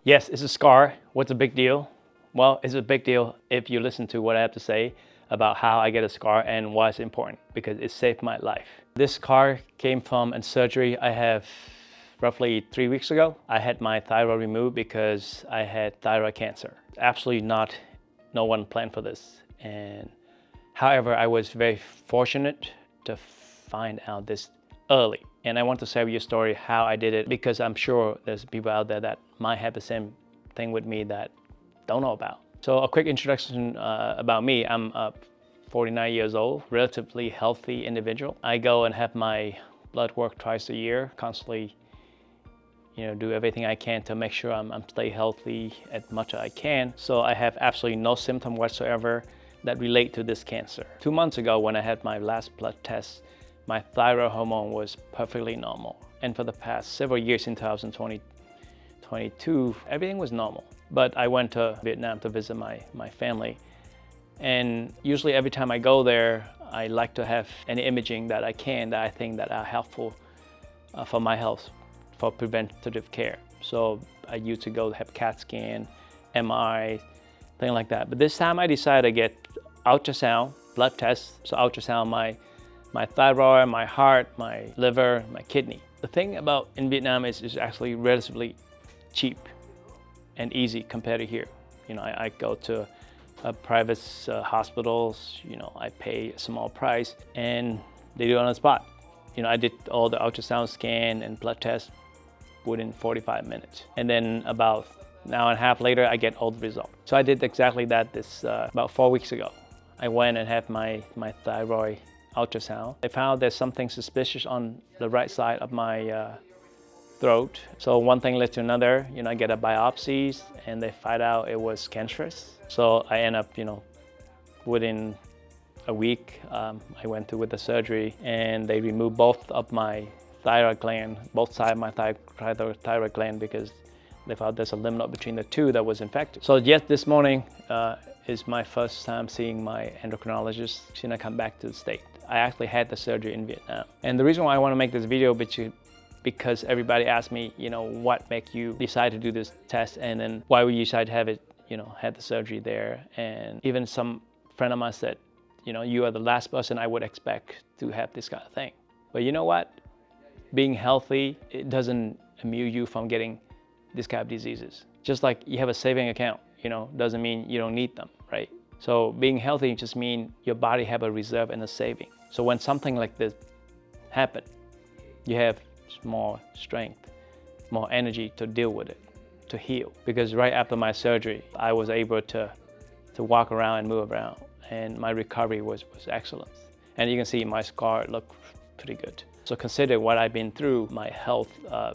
Yes, it's a scar. What's a big deal? Well, it's a big deal if you listen to what I have to say about how I get a scar and why it's important, because it saved my life. This scar came from a surgery I have roughly 3 weeks ago. I had my thyroid removed because I had thyroid cancer. Absolutely not, no one planned for this. And however, I was very fortunate to find out this early. And I want to share with you a story how I did it, because I'm sure there's people out there that might have the same thing with me that don't know about. So a quick introduction about me. I'm 49 years old, relatively healthy individual. I go and have my blood work twice a year, constantly do everything I can to make sure I'm stay healthy as much as I can. So I have absolutely no symptom whatsoever that relate to this cancer. 2 months ago, when I had my last blood test, my thyroid hormone was perfectly normal. And for the past several years in 2022, everything was normal. But I went to Vietnam to visit my family. And usually every time I go there, I like to have any imaging that I can that I think that are helpful for my health, for preventative care. So I used to go have CAT scan, MRI, thing like that. But this time I decided to get ultrasound, blood tests. So ultrasound my thyroid, my heart, my liver, my kidney. The thing about in Vietnam is actually relatively cheap and easy compared to here. I go to private hospitals, I pay a small price and they do it on the spot. I did all the ultrasound scan and blood tests within 45 minutes. And then about an hour and a half later, I get all the results. So I did exactly that this about 4 weeks ago. I went and had my thyroid ultrasound. I found there's something suspicious on the right side of my throat. So one thing led to another. I get a biopsies and they find out it was cancerous. So I end up, within a week, I went through with the surgery and they removed both of my thyroid gland, both sides of my thyroid gland, because they found there's a lymph node between the two that was infected. So yes, this morning is my first time seeing my endocrinologist since I come back to the States. I actually had the surgery in Vietnam. And the reason why I want to make this video because everybody asked me, what make you decide to do this test, and then why would you decide to have it, had the surgery there. And even some friend of mine said, you are the last person I would expect to have this kind of thing. But you know what? Being healthy, it doesn't immune you from getting this kind of diseases. Just like you have a saving account, doesn't mean you don't need them, right? So being healthy just means your body have a reserve and a saving. So when something like this happens, you have more strength, more energy to deal with it, to heal. Because right after my surgery, I was able to walk around and move around, and my recovery was excellent. And you can see my scar looked pretty good. So consider what I've been through, my health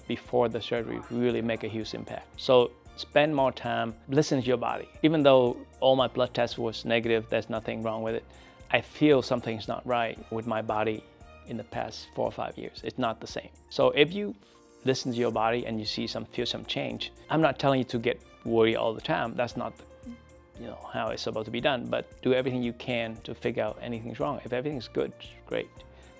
before the surgery really make a huge impact. So spend more time, listen to your body. Even though all my blood tests was negative, there's nothing wrong with it, I feel something's not right with my body in the past 4 or 5 years. It's not the same. So if you listen to your body and you feel some change, I'm not telling you to get worried all the time. That's not how it's supposed to be done, but do everything you can to figure out anything's wrong. If everything's good, great.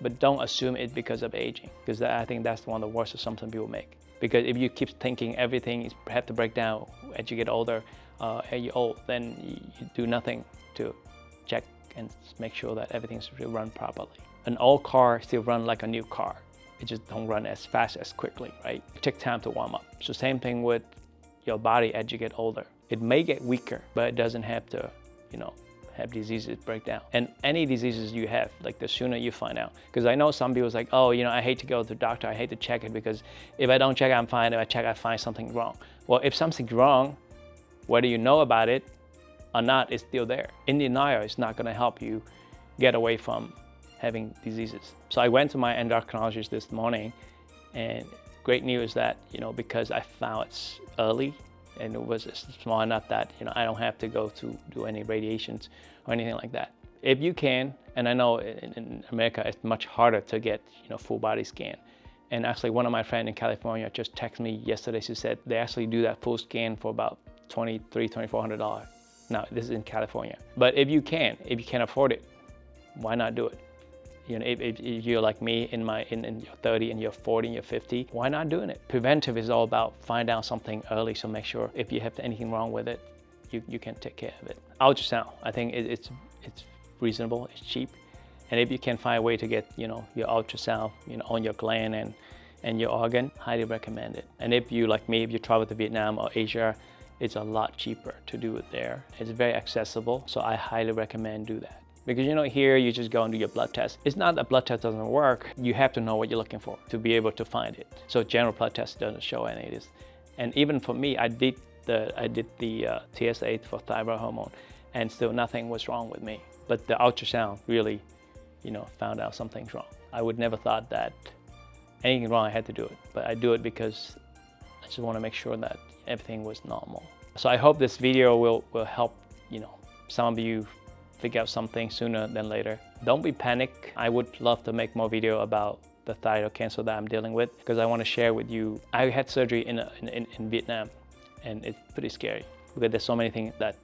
But don't assume it because of aging, because I think that's one of the worst assumptions people make. Because if you keep thinking everything have to break down as you get older, as you're old, then you do nothing to check and make sure that everything's still run properly. An old car still run like a new car. It just don't run as fast as quickly, right? It takes time to warm up. So same thing with your body as you get older. It may get weaker, but it doesn't have to, have diseases break down. And any diseases you have, like the sooner you find out. Because I know some people's like, oh, I hate to go to the doctor, I hate to check it, because if I don't check, I'm fine. If I check, I find something wrong. Well, if something's wrong, whether you know about it or not, it's still there. In denial, it's not gonna help you get away from having diseases. So I went to my endocrinologist this morning, and great news that, because I found it early, and it was small enough that I don't have to go to do any radiations or anything like that. If you can, and I know in America it's much harder to get full body scan. And actually one of my friends in California just texted me yesterday. She said they actually do that full scan for about $2,400. Now this is in California. But if you can afford it, why not do it? You know, if you're like me in your 30 and you're 40 and you're 50, why not doing it? Preventive is all about find out something early, so make sure if you have anything wrong with it, you can take care of it. Ultrasound, I think it's reasonable, it's cheap, and if you can find a way to get, you know, your ultrasound, you know, on your gland and your organ, highly recommend it. And if you, like me, if you travel to Vietnam or Asia, it's a lot cheaper to do it there. It's very accessible, so I highly recommend do that. Because, you know, here you just go and do your blood test. It's not that blood test doesn't work. You have to know what you're looking for to be able to find it. So general blood test doesn't show any of this. And even for me, I did the TSA for thyroid hormone, and still nothing was wrong with me. But the ultrasound really, you know, found out something's wrong. I would never thought that anything wrong, I had to do it. But I do it because I just want to make sure that everything was normal. So I hope this video will help, you know, some of you figure out something sooner than later. Don't be panicked. I would love to make more video about the thyroid cancer that I'm dealing with, because I want to share with you. I had surgery in Vietnam, and it's pretty scary because there's so many things that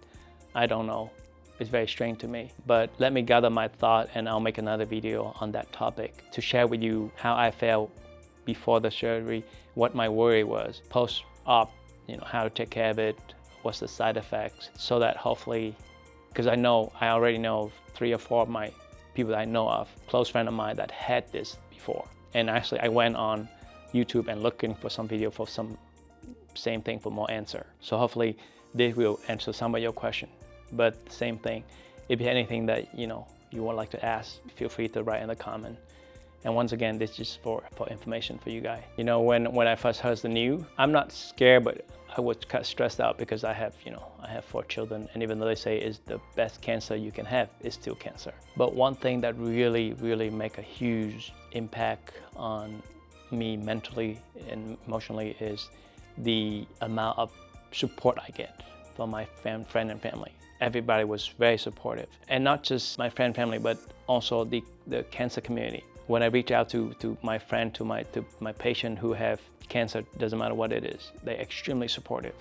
I don't know. It's very strange to me. But let me gather my thought, and I'll make another video on that topic to share with you how I felt before the surgery, what my worry was, post-op, you know, how to take care of it, what's the side effects, so that hopefully, because I already know 3 or 4 of my people that I know of, close friend of mine that had this before. And actually I went on YouTube and looking for some video for some same thing for more answer. So hopefully this will answer some of your question. But same thing, if you have anything that, you know, you would like to ask, feel free to write in the comment. And once again, this is just for information for you guys. You know, when I first heard the news, I'm not scared, but I was kind of stressed out because I have 4 children, and even though they say it's the best cancer you can have, it's still cancer. But one thing that really make a huge impact on me mentally and emotionally is the amount of support I get from my friend and family. Everybody was very supportive, and not just my friend and family, but also the cancer community. When I reach out to my friend, to my patient who have cancer, doesn't matter what it is, they're extremely supportive.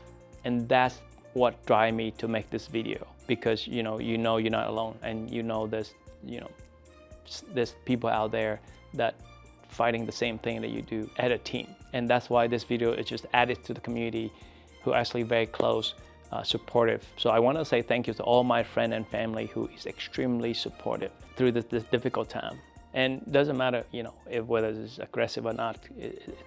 And that's what drives me to make this video, because you know you're not alone, and you know there's people out there that fighting the same thing that you do as a team. And that's why this video is just added to the community who are actually very close, supportive. So I want to say thank you to all my friends and family who is extremely supportive through this difficult time. And it doesn't matter, you know, whether it's aggressive or not,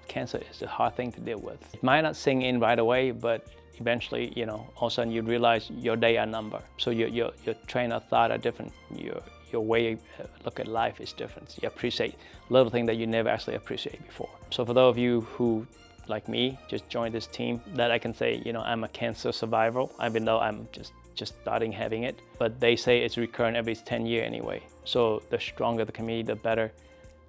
cancer is a hard thing to deal with. It might not sink in right away, but eventually, you know, all of a sudden you realize your days are numbered. So your train of thought are different. Your way you look at life is different. You appreciate little things that you never actually appreciate before. So for those of you who, like me, just joined this team, that I can say, you know, I'm a cancer survivor, even though I'm just starting having it. But they say it's recurrent every 10 years anyway. So the stronger the community, the better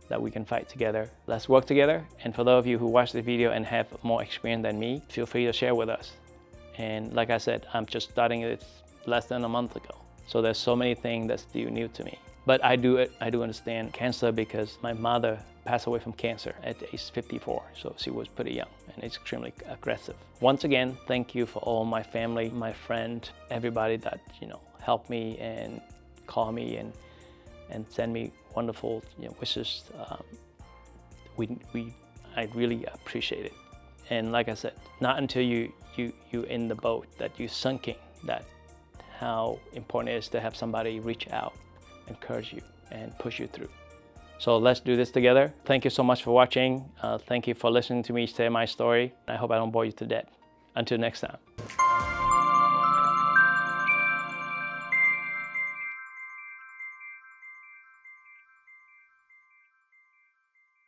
that we can fight together. Let's work together. And for those of you who watch the video and have more experience than me, feel free to share with us. And like I said, I'm just starting it less than a month ago. So there's so many things that's still new to me. But I do understand cancer because my mother passed away from cancer at age 54. So she was pretty young and extremely aggressive. Once again, thank you for all my family, my friend, everybody that, you know, helped me and called me and send me wonderful, you know, wishes. I really appreciate it. And like I said, not until you in the boat that you sunk in, that how important it is to have somebody reach out, encourage you, and push you through. So let's do this together. Thank you so much for watching. Thank you for listening to me share my story. I hope I don't bore you to death. Until next time.